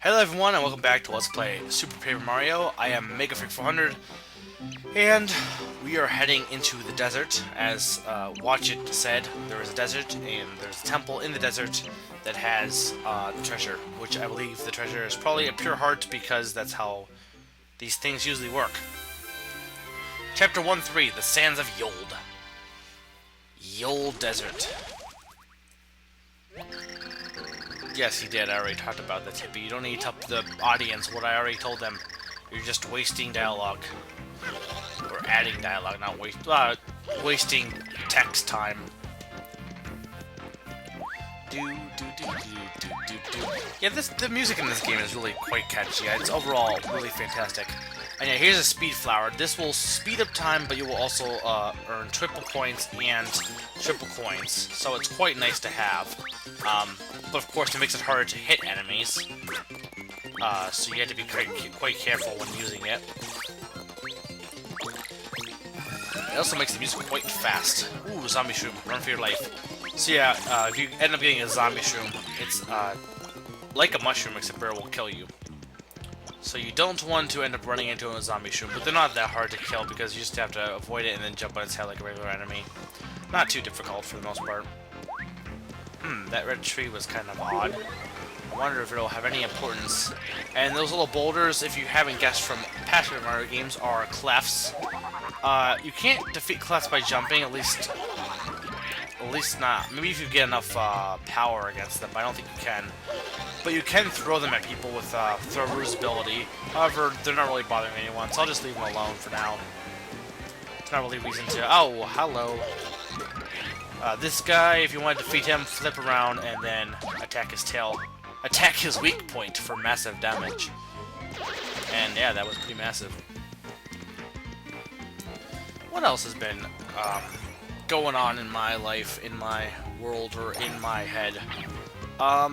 Hello everyone and welcome back to Let's Play Super Paper Mario. I am MegaFreak400 and we are heading into the desert. As Watch It said, there is a desert and there's a temple in the desert that has the treasure, which I believe the treasure is probably a pure heart because that's how these things usually work. Chapter 1-3, The Sands of Yold. Yold Desert. Yes, he did. I already talked about that, Tippy. You don't need to tell the audience what I already told them. You're just wasting dialogue. Or adding dialogue, not wasting text time. Yeah, the music in this game is really quite catchy. It's overall really fantastic. And yeah, here's a speed flower. This will speed up time, but you will also earn triple points and triple coins. So it's quite nice to have. But of course, it makes it harder to hit enemies. So you have to be quite careful when using it. It also makes the music quite fast. Ooh, zombie shroom. Run for your life. So yeah, if you end up getting a zombie shroom, it's like a mushroom, except for it will kill you. So you don't want to end up running into a zombie shroom, but they're not that hard to kill because you just have to avoid it and then jump on its head like a regular enemy. Not too difficult for the most part. That red tree was kind of odd. I wonder if it'll have any importance. And those little boulders, if you haven't guessed from past Super Mario games, are clefts. You can't defeat clefts by jumping, at least not. Maybe if you get enough power against them, but I don't think you can. But you can throw them at people with Thrower's ability. However, they're not really bothering anyone, so I'll just leave them alone for now. There's not really reason to... Oh, hello. This guy, if you want to defeat him, flip around and then attack his tail. Attack his weak point for massive damage. And yeah, that was pretty massive. What else has been going on in my life, in my world, or in my head? I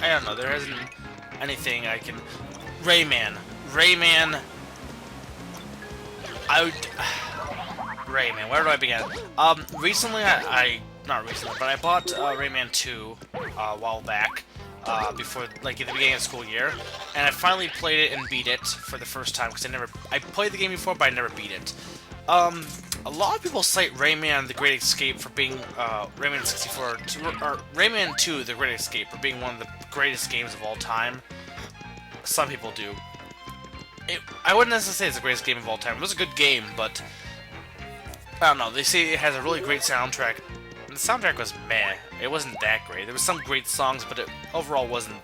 don't know, there isn't anything I can... Rayman, where do I begin? Recently, not recently, but I bought Rayman 2 a while back, before, like, at the beginning of the school year, and I finally played it and beat it for the first time, because I played the game before, but I never beat it. A lot of people cite Rayman The Great Escape for being, Rayman 64, or Rayman 2 The Great Escape for being one of the greatest games of all time. Some people do. I wouldn't necessarily say it's the greatest game of all time. It was a good game, but I don't know. They say it has a really great soundtrack. And the soundtrack was meh. It wasn't that great. There was some great songs, but it overall wasn't...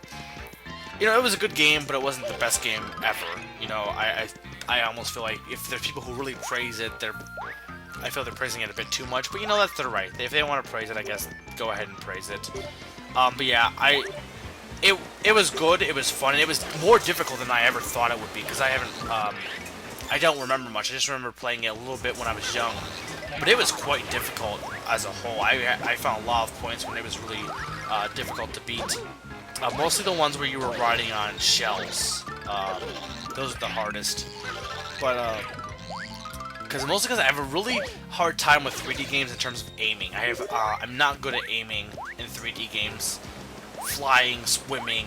You know, it was a good game, but it wasn't the best game ever. You know, I almost feel like if there's people who really praise it, I feel they're praising it a bit too much. But you know, that's their right. If they want to praise it, I guess go ahead and praise it. But yeah, it was good. It was fun. And it was more difficult than I ever thought it would be because I haven't... I don't remember much. I just remember playing it a little bit when I was young. But it was quite difficult as a whole. I found a lot of points when it was really difficult to beat. Mostly the ones where you were riding on shells. Those are the hardest. But, mostly because I have a really hard time with 3D games in terms of aiming. I'm not good at aiming in 3D games. Flying, swimming,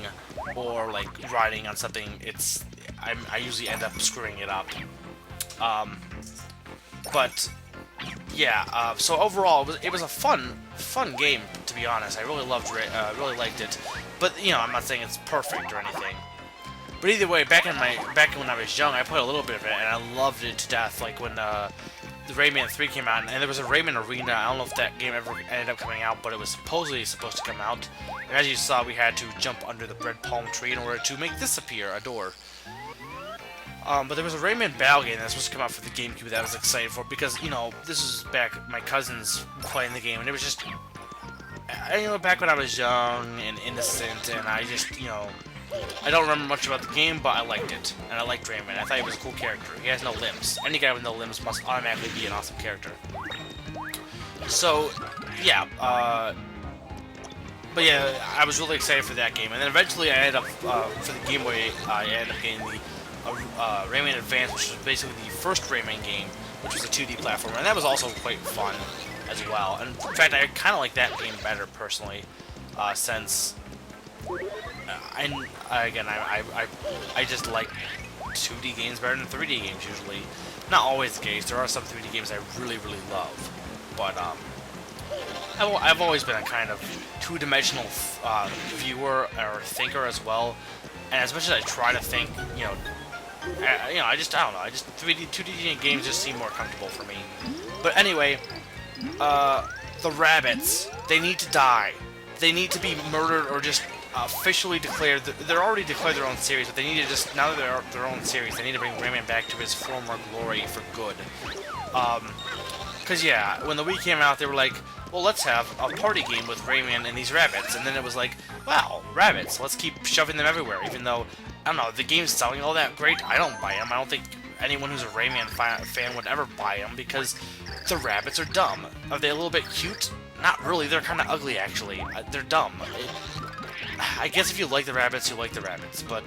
or, like, riding on something, I usually end up screwing it up. But yeah, so overall, it was a fun game, to be honest. I really really liked it. But you know, I'm not saying it's perfect or anything. But either way, back when I was young, I played a little bit of it, and I loved it to death. Like when the Rayman 3 came out, and there was a Rayman Arena. I don't know if that game ever ended up coming out, but it was supposedly supposed to come out. And as you saw, we had to jump under the red palm tree in order to make this appear, a door. But there was a Rayman Battle game that was supposed to come out for the GameCube that I was excited for because, you know, this was back my cousins playing the game, and it was just, you know, back when I was young and innocent, and I just, you know, I don't remember much about the game, but I liked it, and I liked Rayman. I thought he was a cool character. He has no limbs. Any guy with no limbs must automatically be an awesome character. So, yeah, but yeah, I was really excited for that game, and then eventually I ended up, for the Game Boy, I ended up getting the Rayman Advance, which was basically the first Rayman game, which was a 2D platformer, and that was also quite fun as well. And in fact, I kind of like that game better personally, since I just like 2D games better than 3D games usually. Not always the case. There are some 3D games I really love, but I've always been a kind of two-dimensional viewer or thinker as well. And as much as I try to think, I don't know. I just 2D games just seem more comfortable for me. But anyway, the rabbits, they need to die. They need to be murdered or just officially declared. They're already declared their own series, but they need to just, now that they're their own series, they need to bring Rayman back to his former glory for good. Because yeah, when the Wii came out, they were like, well, let's have a party game with Rayman and these rabbits. And then it was like, wow, rabbits, let's keep shoving them everywhere. Even though, I don't know, the game's selling all that great, I don't buy them. I don't think anyone who's a Rayman fan would ever buy them because the rabbits are dumb. Are they a little bit cute? Not really, they're kind of ugly actually. They're dumb. I guess if you like the rabbits, you like the rabbits, but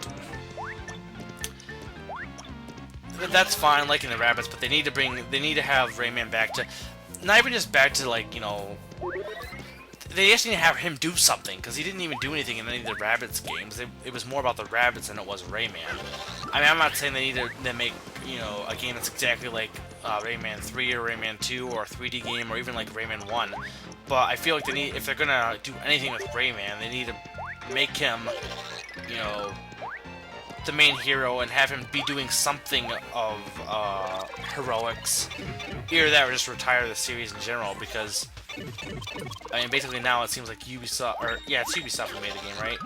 that's fine, liking the rabbits, but they need to have Rayman back to, not even just back to, like, they just need to have him do something, because he didn't even do anything in any of the Rabbids games. It was more about the rabbits than it was Rayman. I mean, I'm not saying they need to make, a game that's exactly like Rayman 3 or Rayman 2 or a 3D game or even like Rayman 1, but I feel like they need, if they're gonna do anything with Rayman, they need to make him, the main hero and have him be doing something of heroics. Either that or just retire the series in general, because I mean, basically now it seems like Ubisoft, or yeah, it's Ubisoft who made the game, right?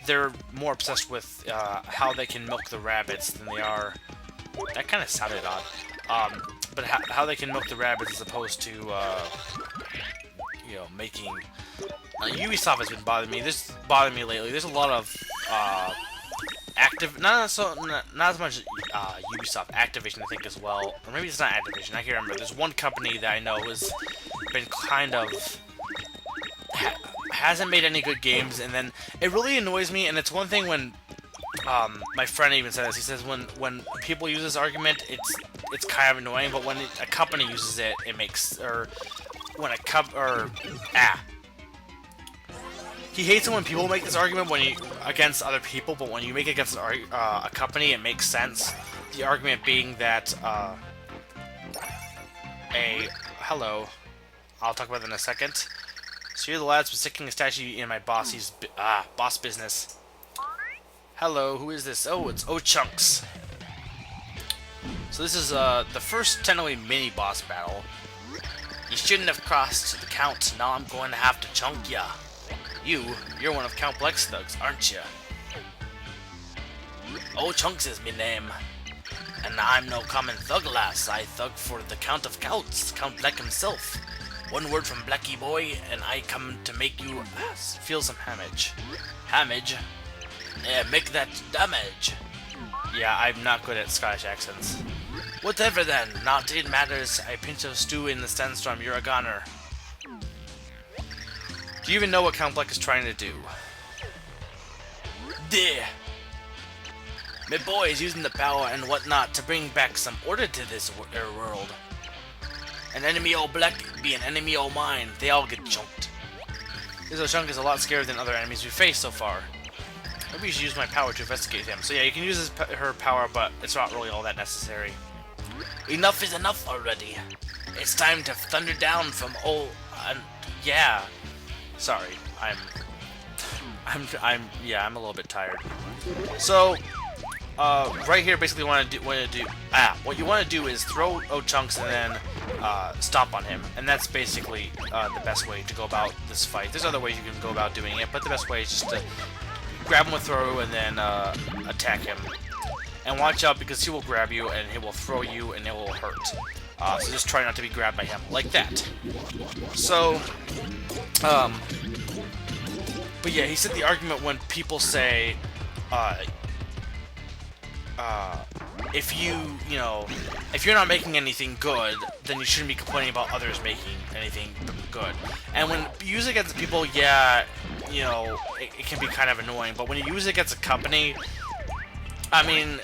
They're more obsessed with how they can milk the rabbits than they are. That kind of sounded odd. But how they can milk the rabbits as opposed to making. Ubisoft has been bothering me. This bothered me lately. There's a lot of not as much Ubisoft, Activision I think as well, or maybe it's not Activision. I can't remember. There's one company that I know has been kind of hasn't made any good games, and then it really annoys me. And it's one thing when my friend even said this. He says when people use this argument, it's kind of annoying, but when a company uses it, it makes, or when he hates it when people make this argument against other people, but when you make it against a company, it makes sense. The argument being that hello, I'll talk about that in a second. So you're the lads for sticking a statue in my boss business. Hello, who is this? Oh, it's O-Chunks. So this is the first technically mini boss battle. You shouldn't have crossed the Count. Now I'm going to have to chunk ya. You're one of Count Bleck's thugs, aren't you? Oh, Chunks is me name. And I'm no common thug lass. I thug for the Count of Counts, Count Bleck himself. One word from Blecky boy, and I come to make you feel some hamage. Hamage? Yeah, make that damage. Yeah, I'm not good at Scottish accents. Whatever then, not it matters. I pinch of stew in the sandstorm, you're a goner. Do you even know what Count Bleck is trying to do? There! My boy is using the power and whatnot to bring back some order to this world. An enemy o' Bleck be an enemy o' mine. They all get chunked. This O-Chunk is a lot scarier than other enemies we faced so far. Maybe you should use my power to investigate him. So yeah, you can use her power, but it's not really all that necessary. Enough is enough already. It's time to thunder down from yeah. Sorry, I'm a little bit tired. So, right here, basically, what you want to do is throw O-Chunks and then stomp on him, and that's basically the best way to go about this fight. There's other ways you can go about doing it, but the best way is just to grab him with throw and then attack him. And watch out, because he will grab you and he will throw you and it will hurt. So just try not to be grabbed by him like that. So, but yeah, he said the argument when people say, if you're not making anything good, then you shouldn't be complaining about others making anything good. And when you use it against people, yeah, it can be kind of annoying, but when you use it against a company, I mean,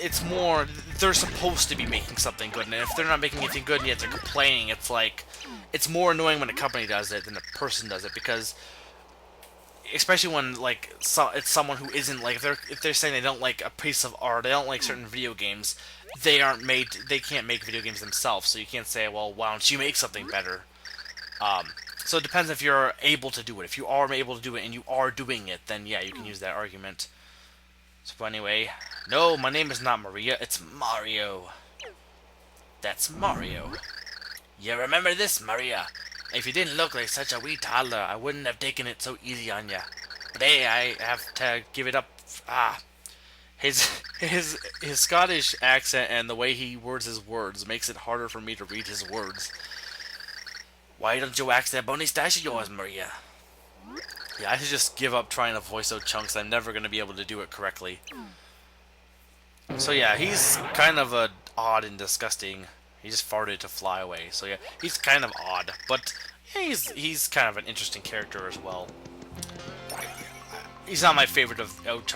it's more, they're supposed to be making something good, and if they're not making anything good and yet they're complaining, it's like, it's more annoying when a company does it than a person does it, because especially when like it's someone who isn't like if they're saying they don't like a piece of art, they don't like certain video games, they can't make video games themselves, so you can't say, well, why don't you make something better? So it depends if you're able to do it. If you are able to do it and you are doing it, then yeah, you can use that argument. So anyway, no, my name is not Maria, it's Mario. That's Mario. You remember this, Maria? If you didn't look like such a wee toddler, I wouldn't have taken it so easy on you. But hey, I have to give it up. His his Scottish accent and the way he words his words makes it harder for me to read his words. Why don't you wax that bony stash of yours, Maria? Yeah, I should just give up trying to voice out Chunks. I'm never going to be able to do it correctly. So yeah, he's kind of odd and disgusting. He just farted to fly away. So yeah, he's kind of odd, but yeah, he's kind of an interesting character as well. He's not my favorite of of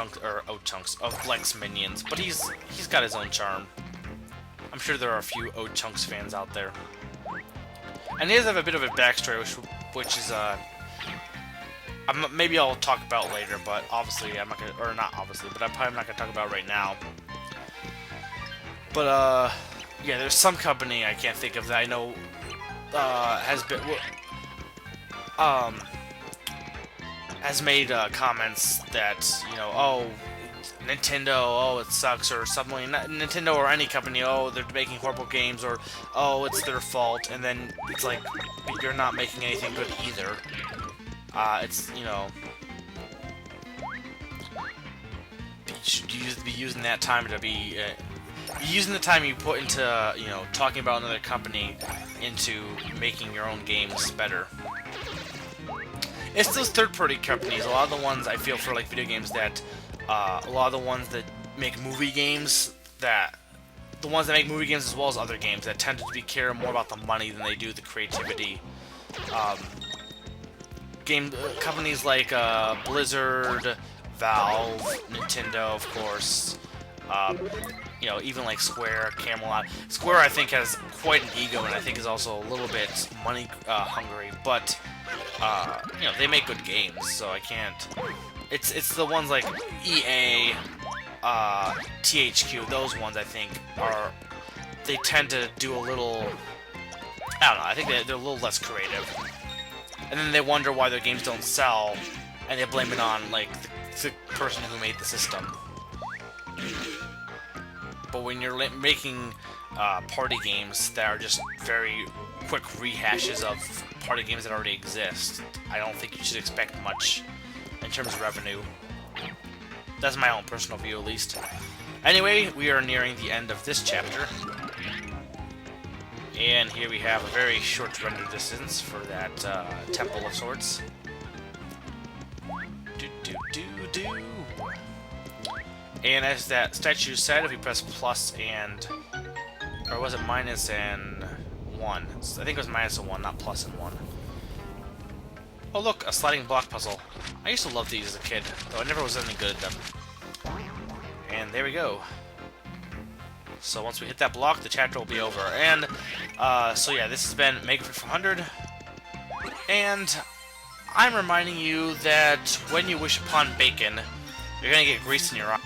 Bleck's minions, but he's got his own charm. I'm sure there are a few Chunks fans out there. And he does have a bit of a backstory, which is maybe I'll talk about later, but obviously I'm not gonna, or not obviously, but I'm probably not gonna talk about right now. But yeah, there's some company I can't think of that I know has made comments that, you know, oh, Nintendo, oh, it sucks, or something. Not Nintendo or any company, oh, they're making horrible games, or oh, it's their fault. And then it's like, you're not making anything good either. It's, you know, you should be using that time to be using the time you put into, you know, talking about another company into making your own games better. It's those third-party companies, a lot of the ones I feel for like video games that, a lot of the ones that make movie games, the ones that make movie games as well as other games that tend to care more about the money than they do the creativity. Companies like Blizzard, Valve, Nintendo, of course. You know, even like Square, Camelot. Square, I think, has quite an ego, and I think is also a little bit money hungry. But you know, they make good games, so I can't. It's the ones like EA, THQ. Those ones I think they tend to do a little. I don't know. I think they're a little less creative, and then they wonder why their games don't sell, and they blame it on like the person who made the system. But when you're making party games that are just very quick rehashes of party games that already exist, I don't think you should expect much in terms of revenue. That's my own personal view, at least. Anyway, we are nearing the end of this chapter. And here we have a very short render distance for that temple of sorts. And as that statue said, if we press plus and... or was it minus and 1? I think it was minus and 1, not plus and 1. Oh look, a sliding block puzzle. I used to love these as a kid, though I never was any good at them. And there we go. So once we hit that block, the chapter will be over. And, so yeah, this has been Mega 400. And I'm reminding you that when you wish upon bacon, you're gonna get grease in your eye.